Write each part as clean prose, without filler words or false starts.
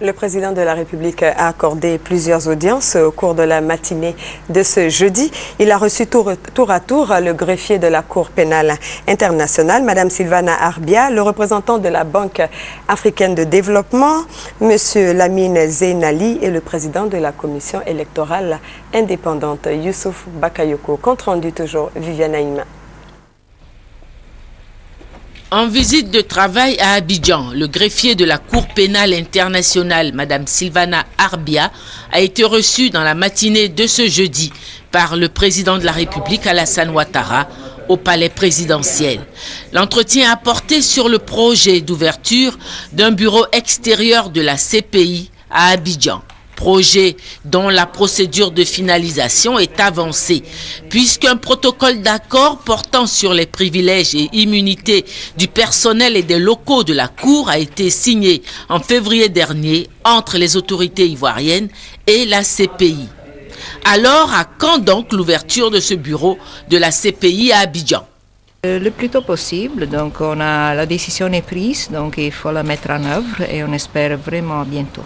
Le président de la République a accordé plusieurs audiences au cours de la matinée de ce jeudi. Il a reçu tour à tour le greffier de la Cour pénale internationale, Mme Sylvana Arbia, le représentant de la Banque africaine de développement, M. Lamine Zein Ali, et le président de la commission électorale indépendante, Youssouf Bakayoko. Compte rendu toujours, Viviane Aïma. En visite de travail à Abidjan, le greffier de la Cour pénale internationale, Mme Sylvana Arbia, a été reçu dans la matinée de ce jeudi par le président de la République, Alassane Ouattara, au palais présidentiel. L'entretien a porté sur le projet d'ouverture d'un bureau extérieur de la CPI à Abidjan. Projet dont la procédure de finalisation est avancée, puisqu'un protocole d'accord portant sur les privilèges et immunités du personnel et des locaux de la Cour a été signé en février dernier entre les autorités ivoiriennes et la CPI. Alors, à quand donc l'ouverture de ce bureau de la CPI à Abidjan? Le plus tôt possible, donc la décision est prise, donc il faut la mettre en œuvre et on espère vraiment bientôt.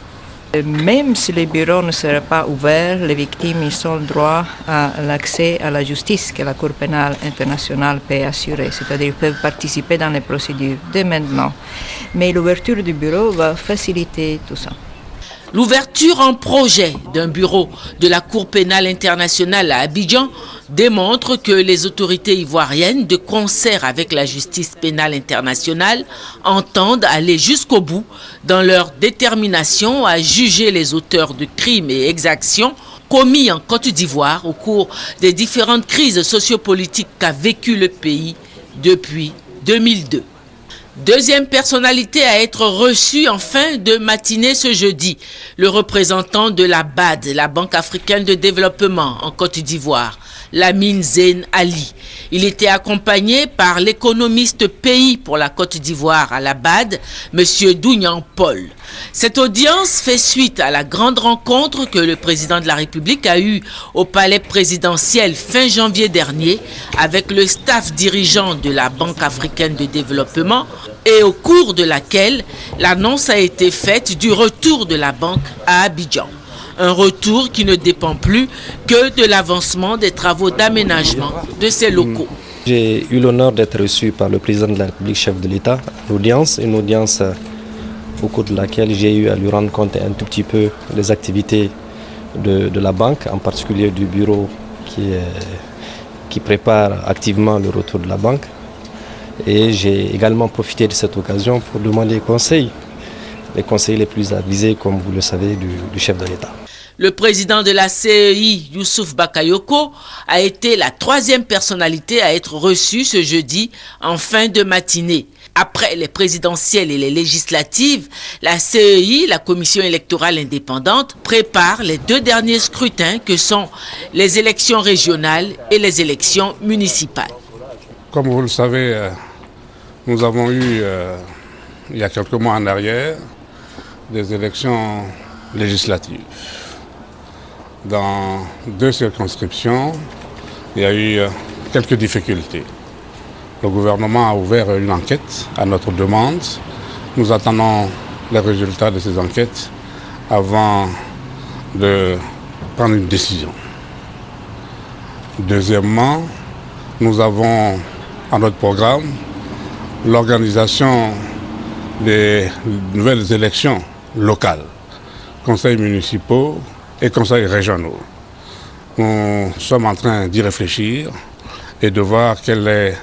Même si le bureau ne sera pas ouvert, les victimes ils ont le droit à l'accès à la justice que la Cour pénale internationale peut assurer, c'est-à-dire qu'ils peuvent participer dans les procédures dès maintenant. Mais l'ouverture du bureau va faciliter tout ça. L'ouverture en projet d'un bureau de la Cour pénale internationale à Abidjan démontre que les autorités ivoiriennes, de concert avec la justice pénale internationale, entendent aller jusqu'au bout dans leur détermination à juger les auteurs de crimes et exactions commis en Côte d'Ivoire au cours des différentes crises sociopolitiques qu'a vécu le pays depuis 2002. Deuxième personnalité à être reçue en fin de matinée ce jeudi, le représentant de la BAD, la Banque africaine de développement en Côte d'Ivoire, Lamine Zein Ali. Il était accompagné par l'économiste pays pour la Côte d'Ivoire à la BAD, M. Dougnan Paul. Cette audience fait suite à la grande rencontre que le président de la République a eue au palais présidentiel fin janvier dernier avec le staff dirigeant de la Banque africaine de développement et au cours de laquelle l'annonce a été faite du retour de la banque à Abidjan. Un retour qui ne dépend plus que de l'avancement des travaux d'aménagement de ces locaux. J'ai eu l'honneur d'être reçu par le président de la République, chef de l'État, une audience au cours de laquelle j'ai eu à lui rendre compte un tout petit peu des activités de la banque, en particulier du bureau qui prépare activement le retour de la banque. Et j'ai également profité de cette occasion pour demander conseil, les conseils les plus avisés, comme vous le savez, du chef de l'État. Le président de la CEI, Youssouf Bakayoko, a été la troisième personnalité à être reçue ce jeudi en fin de matinée. Après les présidentielles et les législatives, la CEI, la commission électorale indépendante, prépare les deux derniers scrutins que sont les élections régionales et les élections municipales. Comme vous le savez, nous avons eu, il y a quelques mois en arrière, des élections législatives. Dans deux circonscriptions, il y a eu quelques difficultés. Le gouvernement a ouvert une enquête à notre demande. Nous attendons les résultats de ces enquêtes avant de prendre une décision. Deuxièmement, nous avons à notre programme l'organisation des nouvelles élections locales, conseils municipaux et conseils régionaux. Nous sommes en train d'y réfléchir et de voir quelle est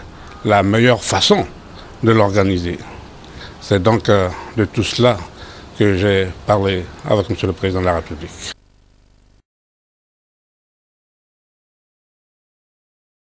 la meilleure façon de l'organiser. C'est donc de tout cela que j'ai parlé avec M. le Président de la République.